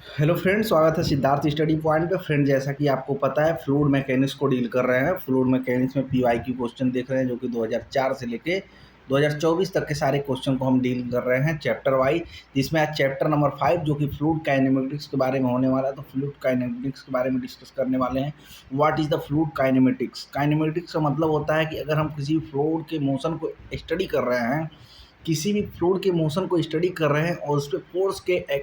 Hello friend, स्वागत है Siddharth study point पे। फ्रेंड, जैसा कि आपको पता है फ्लूइड मैकेनिक्स को डील कर रहे हैं। फ्लूइड मैकेनिक्स में पीवाईक्यू क्वेश्चन देख रहे हैं, जो कि 2004 से लेके 2024 तक के सारे क्वेश्चन को हम डील कर रहे हैं चैप्टर वाइज। जिसमें आज चैप्टर नंबर 5 जो कि फ्लूइड काइनेमेटिक्स के बारे में होने वाला है। तो फ्लूइड काइनेमेटिक्स के बारे में डिस्कस करने वाले हैं। What is the fluid kinematics? Kinematics का मतलब होता है कि अगर हम किसी फ्लूइड के मोशन को स्टडी कर रहे हैं, किसी भी फ्लूइड के मोशन को स्टडी कर रहे हैं और उस पर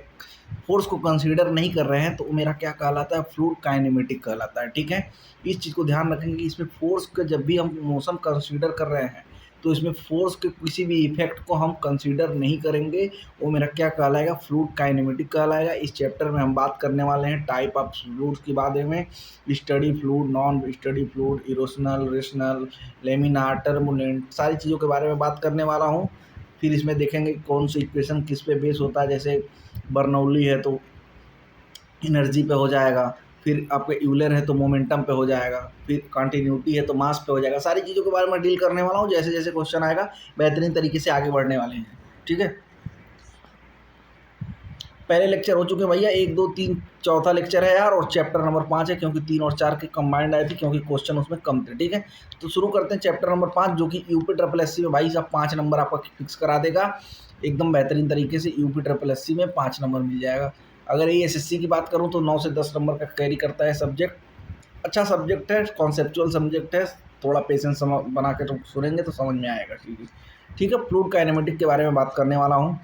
फोर्स को कंसीडर नहीं कर रहे हैं, तो मेरा क्या कहलाता है? फ्लूइड काइनेमेटिक कहलाता है। ठीक है, इस चीज़ को ध्यान रखेंगे कि इसमें फोर्स का जब भी हम मोशन कंसीडर कर रहे हैं, तो इसमें फोर्स के किसी भी इफेक्ट को हम कंसीडर नहीं करेंगे। वो मेरा क्या कहलाएगा? फ्लूइड काइनेमेटिक कहलाएगा। इस चैप्टर में हम बात करने वाले हैं टाइप ऑफ फ्लूइड के बारे में। Steady fluid, non steady fluid, irrotational, rotational, laminar, turbulent, सारी चीज़ों के बारे में बात करने वाला हूँ। फिर इसमें देखेंगे कौन सी इक्वेशन किस पे बेस होता है। जैसे बर्नौली है तो एनर्जी पे हो जाएगा, फिर आपका यूलर है तो मोमेंटम पे हो जाएगा, फिर कंटिन्यूटी है तो मास पे हो जाएगा। सारी चीज़ों के बारे में डील करने वाला हूँ। जैसे जैसे क्वेश्चन आएगा बेहतरीन तरीके से आगे बढ़ने वाले हैं। ठीक है, पहले लेक्चर हो चुके हैं भैया, 1 2 3 चौथा लेक्चर है यार, और चैप्टर नंबर 5 है, क्योंकि 3 और 4 के कंबाइंड आए थे, क्योंकि क्वेश्चन उसमें कम थे। ठीक है, तो शुरू करते हैं चैप्टर नंबर 5, जो कि यूपी ट्रिपल एस सी में भाई साहब 5 नंबर आपका फिक्स करा देगा एकदम बेहतरीन तरीके से। यूपी ट्रिपल एस सी में 5 नंबर मिल जाएगा। अगर ये एसएससी की बात करूँ तो 9 से 10 नंबर का कैरी करता है सब्जेक्ट। अच्छा सब्जेक्ट है, कॉन्सेप्चुअल सब्जेक्ट है। थोड़ा पेशेंस बना के तो सुनेंगे तो समझ में आएगा। ठीक है, फ्लूइड काइनेमेटिक के बारे में बात करने वाला हूँ।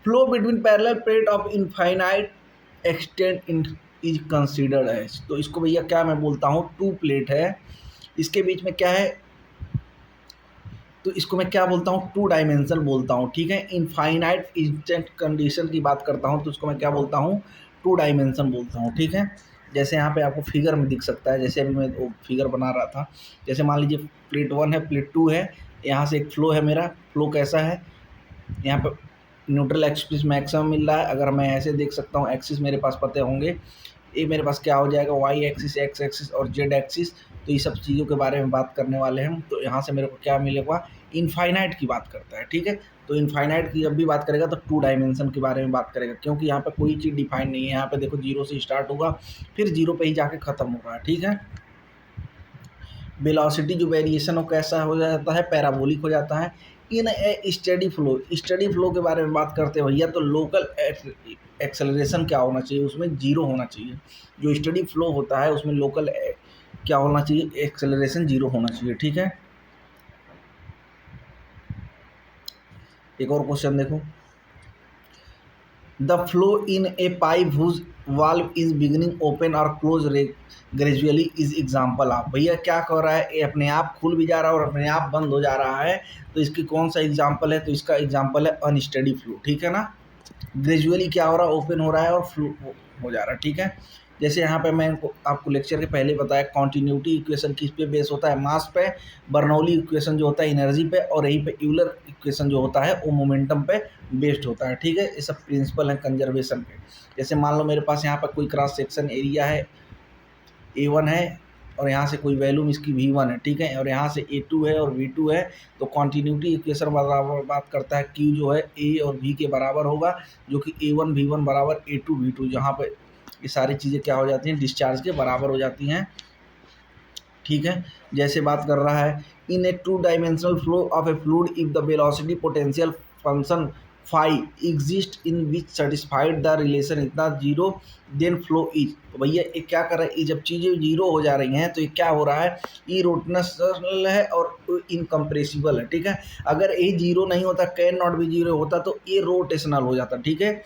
Flow between parallel plate of infinite extent in is considered है। तो इसको भैया क्या मैं बोलता हूँ? टू प्लेट है, इसके बीच में क्या है, तो इसको मैं क्या बोलता हूँ? टू डायमेंशन बोलता हूँ। ठीक है, इनफाइनाइट इंस्टेंट कंडीशन की बात करता हूँ तो इसको मैं क्या बोलता हूँ? टू डायमेंशन बोलता हूँ। ठीक है, जैसे यहाँ पे आपको फिगर में दिख सकता है, जैसे अभी मैं वो फिगर बना रहा था। जैसे मान लीजिए प्लेट 1 है, प्लेट 2 है, यहाँ से एक फ्लो है मेरा। फ्लो कैसा है? यहाँ पर न्यूट्रल एक्सिस मैक्सिमम मिल रहा है। अगर मैं ऐसे देख सकता हूँ, एक्सिस मेरे पास पते होंगे। ये मेरे पास क्या हो जाएगा? वाई एक्सिस, एक्स एक्सिस और जेड एक्सिस। तो ये सब चीज़ों के बारे में बात करने वाले हैं हम। तो यहाँ से मेरे को क्या मिलेगा? इनफाइनाइट की बात करता है। ठीक है, तो इनफाइनाइट की जब भी बात करेगा तो टू डायमेंशन के बारे में बात करेगा, क्योंकि यहाँ पे कोई चीज़ डिफाइन नहीं है। यहाँ पे देखो, जीरो से स्टार्ट होगा, फिर जीरो पे ही जाके ख़त्म होगा। ठीक है, वेलोसिटी जो वेरिएशन हो कैसा हो जाता है? पैराबोलिक हो जाता है। In A steady flow, steady flow के बारे में बात करते हैं भैया, तो लोकल एक्सेलरेशन क्या होना चाहिए? उसमें जीरो होना चाहिए। जो स्टेडी फ्लो होता है उसमें लोकल क्या होना चाहिए? एक्सेलरेशन जीरो होना चाहिए। ठीक है, एक और क्वेश्चन देखो। The flow in a pipe whose valve is beginning open और close gradually is example of. भैया क्या कर रहा है? ये अपने आप खुल भी जा रहा है और अपने आप बंद हो जा रहा है। तो इसकी कौन सा एग्जाम्पल है? तो इसका एग्जाम्पल है अनस्टेडी फ्लो। ठीक है ना, ग्रेजुअली क्या हो रहा है? ओपन हो रहा है और फ्लो हो जा रहा है। ठीक है, जैसे यहाँ पे मैं आपको लेक्चर के पहले बताया, कॉन्टिन्यूटी इक्वेशन किस पे बेस होता है? मास पे। बर्नौली इक्वेशन जो होता है एनर्जी पे, और यहीं पे यूलर इक्वेशन जो होता है वो मोमेंटम पे बेस्ड होता है। ठीक है, ये सब प्रिंसिपल है कंजर्वेशन पे। जैसे मान लो मेरे पास यहाँ पर कोई क्रॉस सेक्शन एरिया है, A1 है, और यहाँ से कोई वैल्यूम इसकी V1 है। ठीक है, और यहाँ से A2 है और V2 है। तो कॉन्टिन्यूटी इक्वेशन बराबर बात करता है Q जो है A और V के बराबर होगा, जो कि A1 V1 बराबर A2 V2, जहाँ पे ये सारी चीज़ें क्या हो जाती हैं? डिस्चार्ज के बराबर हो जाती हैं। ठीक है, जैसे बात कर रहा है, in a two dimensional flow of a fluid if the velocity potential function phi exist in which satisfied the relation इतना जीरो देन फ्लो इज। तो भैया ये क्या कर रहा है? ये जब चीज़ें जीरो हो जा रही हैं तो ये क्या हो रहा है? ये रोटेशनल है और इनकम्प्रेसिबल है। ठीक है, अगर ये जीरो नहीं होता, कैन नॉट बी जीरो होता, तो ये रोटेशनल हो जाता। ठीक है,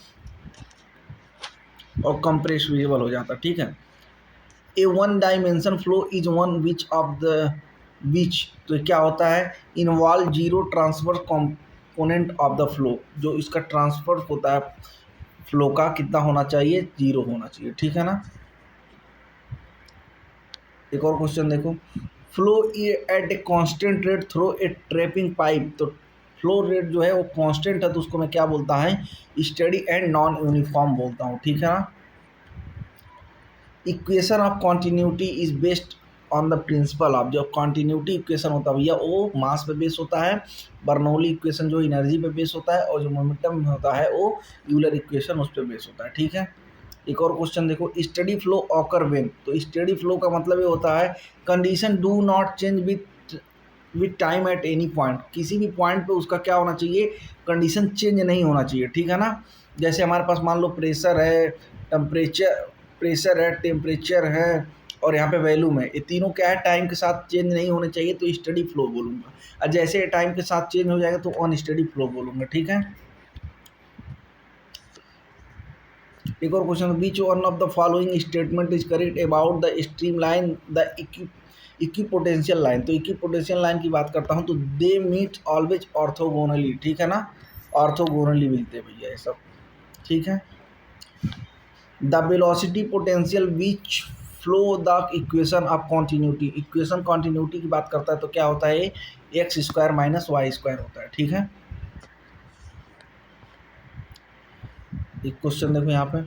और कंप्रेसिबल हो जाता। ठीक है, a one dimension flow is one which of the which, तो क्या होता है? Involve zero transfer component of the flow. जो इसका ट्रांसफर होता है फ्लो का, कितना होना चाहिए? जीरो होना चाहिए। ठीक है ना, एक और क्वेश्चन देखो। Flow at a constant rate through a trapping pipe. तो फ्लो रेट जो है वो कांस्टेंट है, तो उसको मैं क्या बोलता है? स्टेडी एंड नॉन यूनिफॉर्म बोलता हूँ। ठीक है ना, equation of continuity is based on the principle of. जो कॉन्टिन्यूटी इक्वेशन होता है भैया वो मास पे बेस होता है। बर्नौली इक्वेशन जो एनर्जी पे बेस होता है, और जो मोमेंटम होता है वो यूलर इक्वेशन उस पर बेस होता है। ठीक है, एक और क्वेश्चन देखो, स्टडी फ्लो ऑकर व्हेन। तो स्टडी फ्लो का मतलब ये होता है condition do not change with time at any point. किसी भी पॉइंट पे उसका क्या होना चाहिए, कंडीशन चेंज नहीं होना चाहिए, ठीक है ना। जैसे हमारे पास मान लो प्रेशर है, टेम्परेचर है और यहाँ पे वैल्यूम है, ये तीनों क्या है, टाइम के साथ चेंज नहीं होने चाहिए, तो स्टडी फ्लो बोलूँगा। और जैसे ये टाइम के साथ चेंज हो जाएगा तो अनस्टडी फ्लो बोलूँगा, ठीक है। एक और question, beach one of the following statement is correct about the stream line the equipotential line. तो इक्विपोटेंशियल लाइन की बात करता हूँ तो दे मीट ऑलवेज ऑर्थोगोनली, ठीक है ना, ऑर्थोगोनली मिलते हैं भैया ये सब, ठीक है। The velocity potential which flow the equation of continuity. Equation continuity की बात करता है तो क्या होता है, x square minus y square होता है, ठीक है। एक क्वेश्चन देखो यहाँ पे,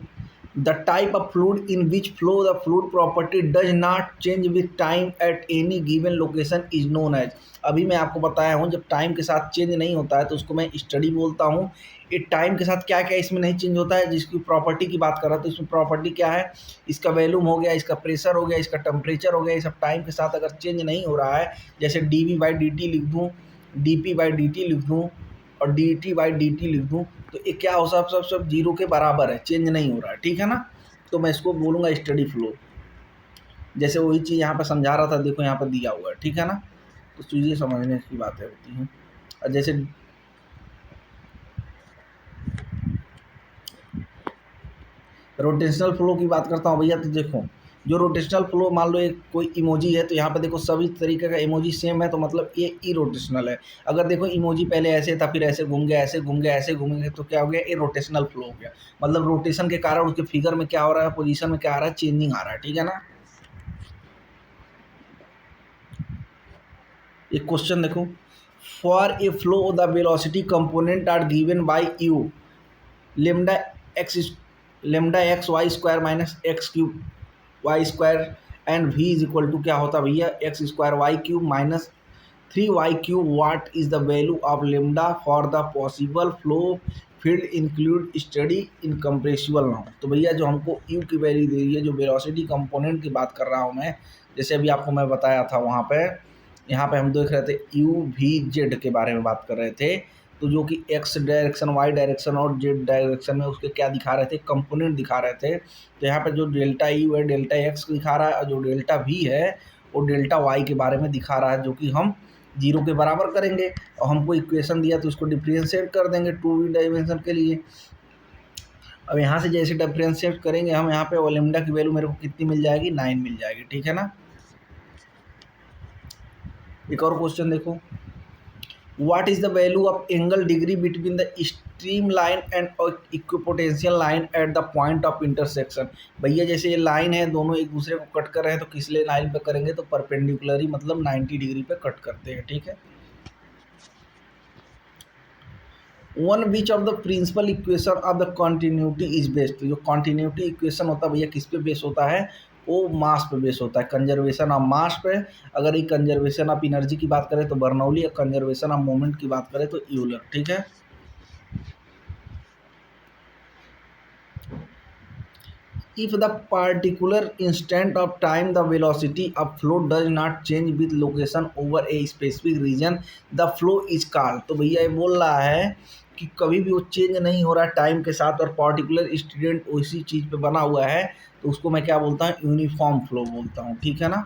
the type of fluid in which flow the fluid property does not change with time at any given location is known as. अभी मैं आपको बताया हूँ जब टाइम के साथ चेंज नहीं होता है तो उसको मैं स्टडी बोलता हूँ। ये टाइम के साथ क्या क्या इसमें नहीं चेंज होता है, जिसकी प्रॉपर्टी की बात कर रहा था तो इसमें प्रॉपर्टी क्या है, इसका वैल्यूम हो गया, इसका प्रेशर हो गया, इसका टेम्परेचर हो गया, ये सब टाइम के साथ अगर चेंज नहीं हो रहा है, जैसे d we by D t लिख दूँ, d P by D t लिख दूँ और d T by D t लिख दूँ, तो ये क्या हो, सब जीरो के बराबर है, चेंज नहीं हो रहा है, ठीक है ना। तो मैं इसको बोलूँगा स्टडी फ्लो। जैसे वही चीज़ यहाँ पे समझा रहा था, देखो यहाँ पर दिया हुआ है, ठीक है ना। तो चीज़ें समझने की बातें होती हैं। और जैसे रोटेशनल फ्लो की बात करता हूँ भैया, तो देखो जो रोटेशनल फ्लो, मान लो एक कोई इमोजी है तो यहाँ पे देखो सभी तरीके का इमोजी सेम है, तो मतलब ये इरोटेशनल है। अगर देखो इमोजी पहले ऐसे था, फिर ऐसे घूम गया, ऐसे घूम गया, ऐसे घूम गया, तो क्या हो गया, ये रोटेशनल फ्लो हो गया। मतलब रोटेशन के कारण उसके फिगर में क्या हो रहा है, पोजीशन में क्या आ रहा है, चेंजिंग आ रहा है, ठीक है ना। एक क्वेश्चन देखो, for a flow the velocity component are given by u lambda x lambda x y square minus x cube y square and v is equal to क्या होता है भैया, x square y cube minus 3y cube. What is the value of lambda for the possible flow field include study in compressible now. तो भैया जो हमको you की value दे रही है, जो वेलोसिटी कंपोनेंट की बात कर रहा हूँ मैं, जैसे अभी आपको मैं बताया था वहाँ पे, यहाँ पे हम देख रहे थे यू वी जेड के बारे में बात कर रहे थे। तो जो कि एक्स डायरेक्शन, वाई डायरेक्शन और जेड डायरेक्शन में उसके क्या दिखा रहे थे, कंपोनेंट दिखा रहे थे। तो यहाँ पे जो डेल्टा यू है डेल्टा एक्स दिखा रहा है, और जो डेल्टा वी है वो डेल्टा वाई के बारे में दिखा रहा है, जो कि हम जीरो के बराबर करेंगे। और हमको इक्वेशन दिया तो उसको डिफ्रेंशिएट कर देंगे 2v डायमेंशन के लिए। अब यहाँ से जैसे डिफ्रेंशिएट करेंगे हम, यहाँ पे लेमडा की वैल्यू मेरे को कितनी मिल जाएगी, 9 मिल जाएगी, ठीक है ना। एक और क्वेश्चन देखो, what is the value of angle degree between the streamline and equipotensial line at the point of intersection। भैया जैसे ये लाइन है, दोनों एक दूसरे को कट कर रहे हैं, तो किस लाइन पे करेंगे, तो परपेंडिकुलरी, मतलब 90 डिग्री पे कट करते हैं, ठीक है। One which of the principal equation of the continuity is based. जो कॉन्टिन्यूटी इक्वेशन होता है भैया किस पे बेस होता है, वो मास पे बेस होता है, कंजर्वेशन ऑफ मास पे। अगर ये कंजर्वेशन ऑफ एनर्जी की बात करें तो बर्नौली, या कंजर्वेशन ऑफ मोमेंट की बात करें तो यूलर, ठीक है। If the particular instant of time the velocity of flow does not change with location over a specific region the flow is called. तो भैया ये बोल रहा है कि कभी भी वो चेंज नहीं हो रहा है टाइम के साथ, और पार्टिकुलर इंस्टेंट उसी चीज़ पे बना हुआ है, तो उसको मैं क्या बोलता हूँ, यूनिफॉर्म फ्लो बोलता हूँ, ठीक है ना।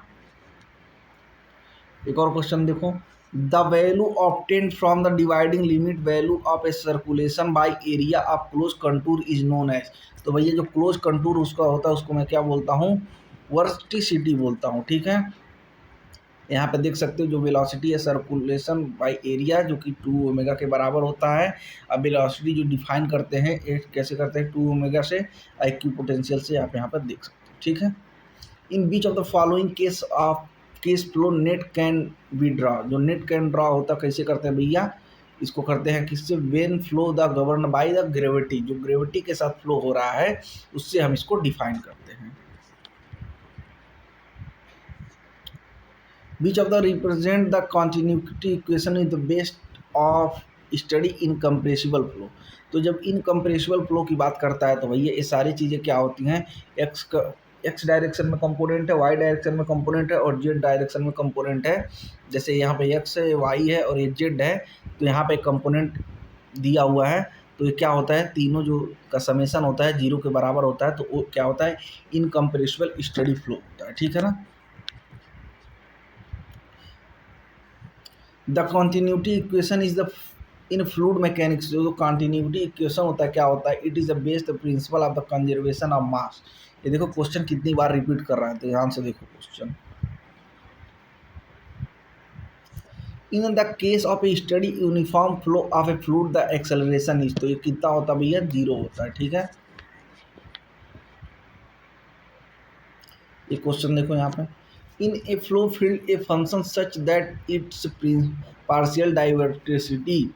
एक और क्वेश्चन देखो, the value obtained from the dividing limit value of a circulation by area of close contour is known as. तो भैया जो क्लोज कंटूर उसका होता है उसको मैं क्या बोलता हूँ, वर्टिसिटी बोलता हूँ, ठीक है। यहाँ पे देख सकते हो जो वेलोसिटी है सर्कुलेशन बाय एरिया, जो कि 2 ओमेगा के बराबर होता है। अब वेलोसिटी जो डिफाइन करते हैं कैसे करते हैं, 2 ओमेगा से, इक्विपोटेंशियल से, आप यहाँ पर देख सकते हो, ठीक है। In which of the following case flow net can be draw. जो नेट कैन ड्रा होता कैसे करते हैं भैया, इसको करते हैं किससे, when flow the govern by the gravity. जो ग्रेविटी के साथ फ्लो हो रहा है उससे हम इसको डिफाइन करते हैं। Which of the represent the continuity equation is the best of steady incompressible flow. तो जब इनकम्प्रेसिबल फ्लो की बात करता है तो भैया ये सारी चीज़ें क्या होती हैं, एक्स डायरेक्शन में कंपोनेंट है, वाई डायरेक्शन में कंपोनेंट है और जेड डायरेक्शन में कंपोनेंट है। जैसे यहाँ पे एक्स है, वाई है और ये जेड है, तो यहाँ पे कंपोनेंट दिया हुआ है। तो ये क्या होता है, तीनों जो का समेशन होता है 0 के बराबर होता है, तो वो क्या होता है, इनकम्प्रेसिबल स्टडी फ्लो होता है, ठीक है ना। The continuity equation is the in fluid mechanics, जो कॉन्टिन्यूटी इक्वेशन होता है क्या होता है, it is the based principle of the conservation of mass. ये देखो क्वेश्चन कितनी बार रिपीट कर रहा है, तो ध्यान से देखो question. In the case of A study uniform flow of a fluid the acceleration is, तो ये कितना होता है भैया, 0 होता है, ठीक है। ये क्वेश्चन देखो यहाँ पे, in a flow field a function such that it's partial diversity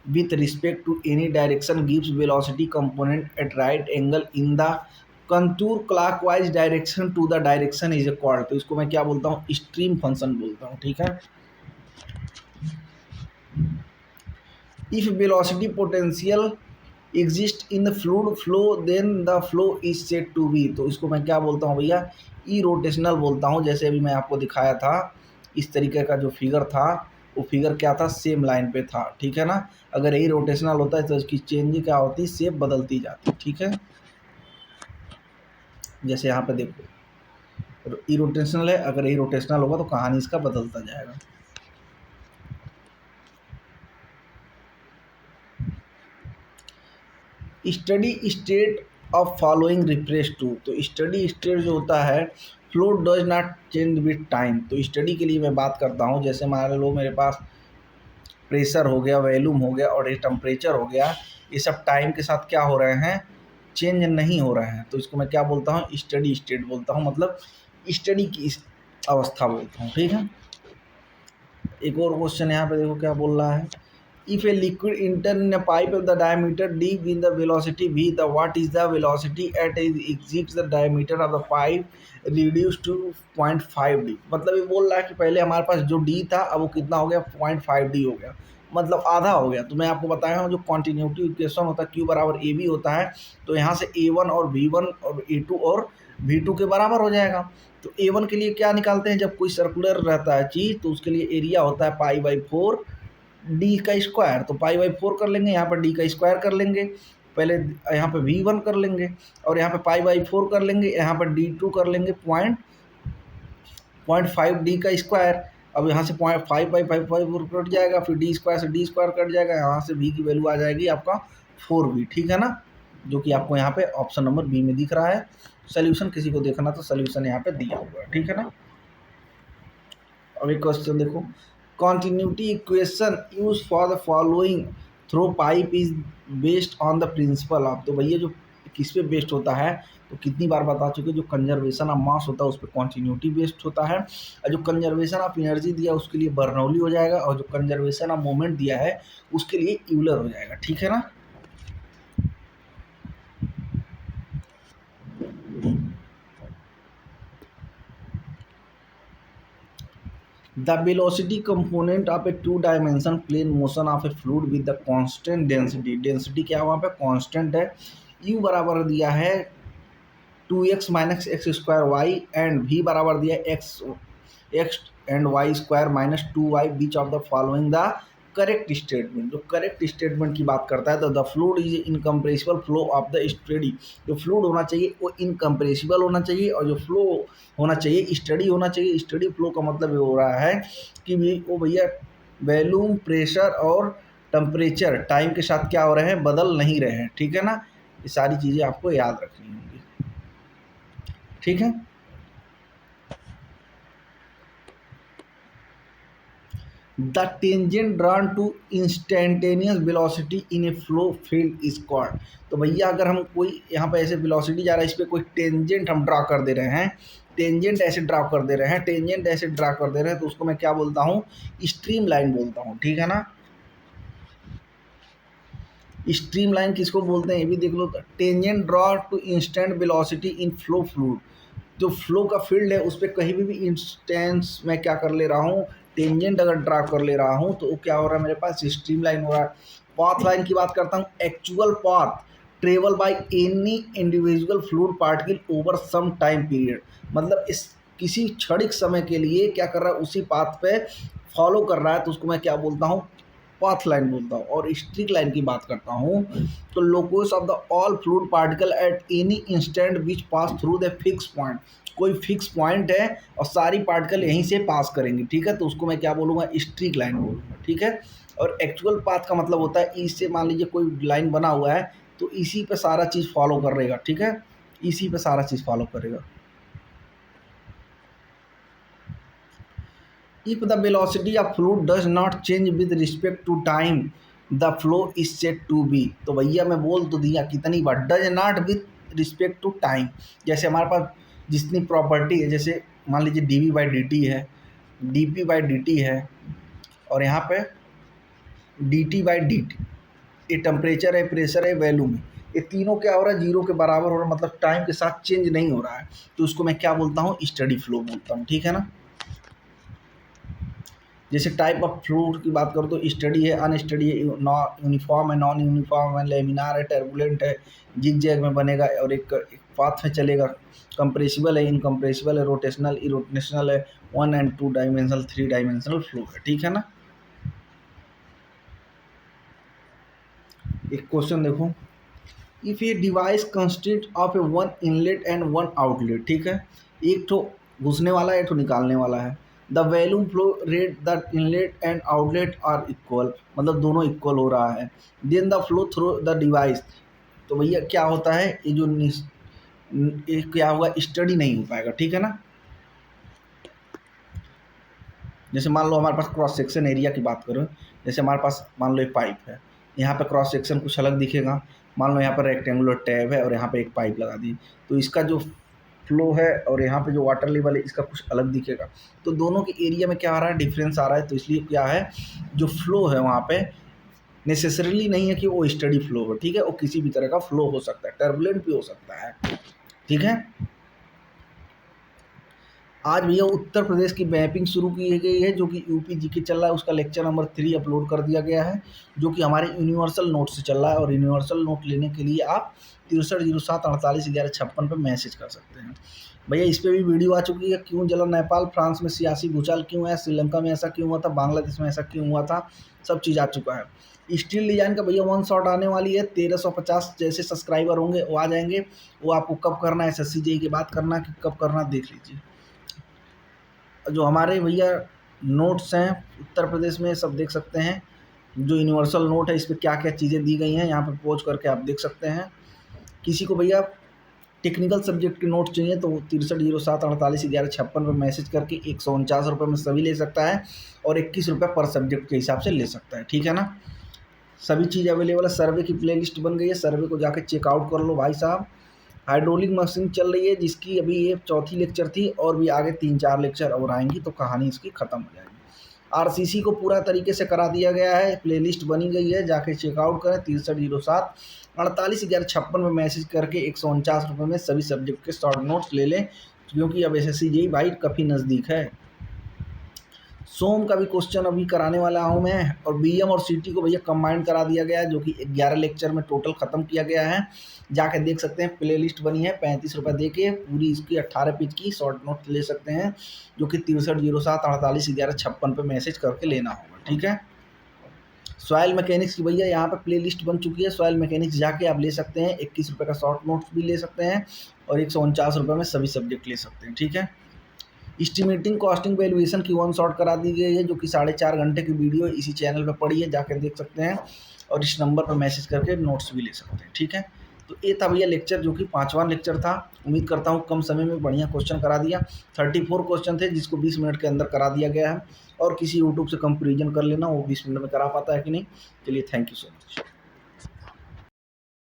with respect to any direction gives velocity component at right angle in the contour clockwise direction to the direction is called, तो इसको मैं क्या बोलता हूँ, stream function बोलता हूँ, ठीक है। If velocity potential exist in the fluid flow then the flow is said to be, तो इसको मैं क्या बोलता हूँ भैया, ई रोटेशनल बोलता हूँ। जैसे अभी मैं आपको दिखाया था इस तरीके का जो फिगर था, वो फिगर क्या था, सेम लाइन पे था, ठीक है ना। अगर यही रोटेशनल होता है तो इसकी चेंज क्या होती, शेप बदलती जाती, ठीक है। जैसे यहाँ पे देखो ई रोटेशनल है, अगर यही रोटेशनल होगा तो कहानी इसका बदलता जाएगा। Steady state of following refresh to, तो स्टडी स्टेट जो होता है, flow does not change with time. तो स्टडी के लिए मैं बात करता हूँ, जैसे मान लो मेरे पास प्रेशर हो गया, वॉल्यूम हो गया और ये टेम्परेचर हो गया, ये सब टाइम के साथ क्या हो रहे हैं, चेंज नहीं हो रहे हैं, तो इसको मैं क्या बोलता हूँ, स्टडी स्टेट बोलता हूँ, मतलब स्टडी की अवस्था बोलता हूँ, ठीक है। एक और क्वेश्चन यहाँ पे देखो क्या बोल रहा है, if a liquid enter in a pipe of the diameter d with the velocity v, the what is the velocity at it exceeds the diameter of the pipe reduced to 0.5 d। मतलब ये बोल रहा है कि पहले हमारे पास जो d था अब वो कितना हो गया, 0.5 d हो गया, मतलब आधा हो गया। तो मैं आपको बताया हूँ जो कॉन्टिन्यूटी इक्वेशन होता है q बराबर ए बी होता है, तो यहाँ से a1 और v1 और a2 और v2 के बराबर हो जाएगा। तो a1 के लिए क्या निकालते हैं, जब कोई सर्कुलर रहता है चीज़ तो उसके लिए एरिया होता है π/4 डी का स्क्वायर, तो π/4 कर लेंगे, यहाँ पर डी का स्क्वायर कर लेंगे, पहले यहाँ पे v1 कर लेंगे और यहाँ पे π/4 कर लेंगे, यहाँ पर d2 कर लेंगे 0.5 डी का स्क्वायर। अब यहाँ से 0.5/5 कट जाएगा, फिर डी स्क्वायर से डी स्क्वायर कट जाएगा, यहाँ से v की वैल्यू आ जाएगी आपका 4v, ठीक है ना, जो कि आपको यहाँ पे ऑप्शन नंबर बी में दिख रहा है। सोल्यूशन किसी को देखना तो सोल्यूशन यहाँ पे दिया हुआ है, ठीक है ना। अब एक क्वेश्चन देखो, continuity equation used for the following through pipe is based on the principle of, तो भैया जो किस पे बेस्ड होता है, तो कितनी बार बता चुके, जो कंजर्वेशन ऑफ मास होता है उस पर कॉन्टीन्यूटी बेस्ड होता है, और जो कंजर्वेशन ऑफ एनर्जी दिया उसके लिए बर्नौली हो जाएगा, और जो कंजर्वेशन ऑफ मोमेंट दिया है उसके लिए यूलर हो जाएगा, ठीक है ना। The velocity component of a two dimension plane motion of a fluid with the constant density, density क्या वहाँ पे कांस्टेंट है, u बराबर दिया है 2x minus x square y and v बराबर दिया है x and y square minus 2y which of the following the correct statement. जो करेक्ट स्टेटमेंट की बात करता है तो the fluid is incompressible flow of the steady, जो फ्लूइड होना चाहिए वो इनकम्प्रेसिबल होना चाहिए, और जो फ्लो होना चाहिए स्टडी होना चाहिए। स्टडी फ्लो का मतलब ये हो रहा है कि वो भैया वॉल्यूम, प्रेशर और टेम्परेचर टाइम के साथ क्या हो रहे हैं, बदल नहीं रहे हैं, ठीक है ना। ये सारी चीज़ें आपको याद रखनी होंगी, ठीक है। The tangent drawn to instantaneous velocity in a flow field is called, तो भैया अगर हम कोई यहाँ पे ऐसे वेलोसिटी जा रहा है, इस पर कोई टेंजेंट हम ड्रा कर दे रहे हैं, टेंजेंट ऐसे ड्रा कर दे रहे हैं, टेंजेंट ऐसे ड्रा कर दे रहे हैं, तो उसको मैं क्या बोलता हूँ, स्ट्रीम लाइन बोलता हूँ, ठीक है ना। स्ट्रीम लाइन किसको बोलते हैं ये भी देख लो, tangent draw to instant velocity in flow fluid, जो फ्लो का फील्ड है उस पर कहीं भी इंस्टेंस मैं क्या कर ले रहा हूँ, टेंजेंट अगर ड्रा कर ले रहा हूँ तो क्या हो रहा है मेरे पास, स्ट्रीम लाइन हो रहा है। पाथ लाइन की बात करता हूँ, actual path travel by any individual fluid particle over some time period, मतलब इस किसी क्षणिक समय के लिए क्या कर रहा है, उसी पाथ पे फॉलो कर रहा है, तो उसको मैं क्या बोलता हूँ, पाथ लाइन बोलता हूँ। और स्ट्रीक लाइन की बात करता हूँ तो Locos of the all fluid particle at any instant which pass through the fix point, कोई फिक्स पॉइंट है और सारी पार्टिकल यहीं से पास करेंगी, ठीक है, तो उसको मैं क्या बोलूँगा, स्ट्रीक लाइन बोलूँगा, ठीक है। और एक्चुअल पाथ का मतलब होता है इससे, मान लीजिए कोई लाइन बना हुआ है तो इसी पे सारा चीज़ फॉलो करेगा, ठीक है, इसी पे सारा चीज़ फॉलो करेगा। If the velocity of fluid does not change with respect to time, the flow is said to be, तो भैया मैं बोल तो दिया कितनी बार, does not with respect to time. जैसे हमारे पास जितनी प्रॉपर्टी है, जैसे मान लीजिए D we by D T है, D P by D T है, और यहाँ पे D T by D T, ये टेम्परेचर है, प्रेशर है, वैल्यूम है, ये तीनों क्या हो रहा है, जीरो के बराबर हो रहा है, मतलब टाइम के साथ चेंज नहीं हो रहा है, तो उसको मैं क्या बोलता हूँ, स्टडी फ्लो बोलता हूँ, ठीक है ना। जैसे टाइप ऑफ फ्लूइड की बात करो तो स्टडी है, अनस्टडी है, यूनिफॉर्म है, नॉन यूनिफॉर्म है, लेमिनार है, टर्बुलेंट है, जिग जैग में बनेगा और एक पाथ में चलेगा, कंप्रेसिबल है, इनकम्प्रेसिबल है, रोटेशनल, इरोटेशनल है, 1 and 2 डायमेंशनल, 3 डायमेंशनल फ्लूइड है, ठीक है ना। एक क्वेश्चन देखो, if a device consist of A one inlet and one outlet, ठीक है, एक तो घुसने वाला है, एक तो निकालने वाला है, the volume flow rate the inlet and outlet are equal, मतलब दोनों इक्वल हो रहा है, then the flow through the device, तो भैया क्या होता है, ये जो ये क्या हुआ, स्टडी नहीं हो पाएगा, ठीक है ना। जैसे मान लो हमारे पास क्रॉस सेक्शन एरिया की बात करो, जैसे हमारे पास मान लो एक पाइप है, यहाँ पे क्रॉस सेक्शन कुछ अलग दिखेगा, मान लो यहाँ पर रेक्टेंगुलर टैब है और यहाँ पे एक पाइप लगा दी, तो इसका जो फ्लो है और यहाँ पे जो वाटर लेवल है इसका कुछ अलग दिखेगा, तो दोनों के एरिया में क्या आ रहा है, डिफरेंस आ रहा है, तो इसलिए क्या है, जो फ्लो है वहाँ पे नेसेसरीली नहीं है कि वो स्टडी फ्लो हो, ठीक है, वो किसी भी तरह का फ्लो हो सकता है, टर्बुलेंट भी हो सकता है, ठीक है। आज भैया उत्तर प्रदेश की मैपिंग शुरू की गई है, जो कि यूपी जी के चल रहा है, उसका लेक्चर नंबर 3 अपलोड कर दिया गया है, जो कि हमारे यूनिवर्सल नोट से चल रहा है, और यूनिवर्सल नोट लेने के लिए आप 6307481156 पर मैसेज कर सकते हैं। भैया इस पर भी वीडियो आ चुकी है, क्यों जला नेपाल, फ्रांस में सियासी भूचाल क्यों है, श्रीलंका में ऐसा क्यों हुआ था, बांग्लादेश में ऐसा क्यों हुआ था, सब चीज़ आ चुका है। स्टील डिजाइन का भैया 1 शॉट आने वाली है, 1350 जैसे सब्सक्राइबर होंगे वो आ जाएंगे, वो आपको कब करना है, SSCJ की बात करना कि कब करना, देख लीजिए। जो हमारे भैया नोट्स हैं उत्तर प्रदेश में, सब देख सकते हैं, जो यूनिवर्सल नोट है इस पर क्या क्या चीज़ें दी गई हैं, यहाँ पर पहुँच करके आप देख सकते हैं। किसी को भैया टेक्निकल सब्जेक्ट के नोट चाहिए तो 6307481156 पर मैसेज करके 149 रुपये में सभी ले सकता है, और 21 रुपये पर सब्जेक्ट के हिसाब से ले सकता है, ठीक है ना। सभी चीज़ अवेलेबल है, सर्वे की प्लेलिस्ट बन गई है, सर्वे को जाकर चेकआउट कर लो भाई साहब। हाइड्रोलिक मशीन चल रही है, जिसकी अभी ये 4थी लेक्चर थी, और भी आगे 3-4 लेक्चर और आएंगी तो कहानी इसकी ख़त्म हो जाएगी। आरसीसी को पूरा तरीके से करा दिया गया है, प्लेलिस्ट बनी गई है, जाके चेकआउट करें। 6307481156 में मैसेज करके 149 रुपये में सभी सब्जेक्ट के शॉर्ट नोट्स ले लें, क्योंकि अब SSCJ भाई काफ़ी नज़दीक है। सोम का भी क्वेश्चन अभी कराने वाला हूँ मैं, और BM और CT को भैया कंबाइंड करा दिया गया है, जो कि 11 लेक्चर में टोटल ख़त्म किया गया है, जाके देख सकते हैं। प्ले लिस्ट बनी है, 35 रुपये दे के पूरी इसकी 18 पेज की शॉर्ट नोट ले सकते हैं, जो कि 6307481156 पे मैसेज करके लेना होगा, ठीक है। सॉयल मैकेनिक्स की भैया यहाँ पे प्ले लिस्ट बन चुकी है, सॉयल मैकेनिक्स जाके आप ले सकते हैं, 21 रुपये का शॉर्ट नोट्स भी ले सकते हैं, और 149 रुपये में सभी सब्जेक्ट ले सकते हैं, ठीक है। एस्टिमेटिंग कॉस्टिंग वैल्यूएशन की 1 शॉट करा दी गई है, जो कि 4.5 घंटे की वीडियो है, इसी चैनल पे पड़ी है, जाकर देख सकते हैं, और इस नंबर पर मैसेज करके नोट्स भी ले सकते हैं, ठीक है। तो ये था भैया लेक्चर, जो कि 5वां लेक्चर था। उम्मीद करता हूँ कम समय में बढ़िया क्वेश्चन करा दिया। 34 क्वेश्चन थे, जिसको 20 मिनट के अंदर करा दिया गया है, और किसी यूट्यूब से कंपेरिजन कर लेना, वो 20 मिनट में करा पाता है कि नहीं। चलिए, थैंक यू सो मच।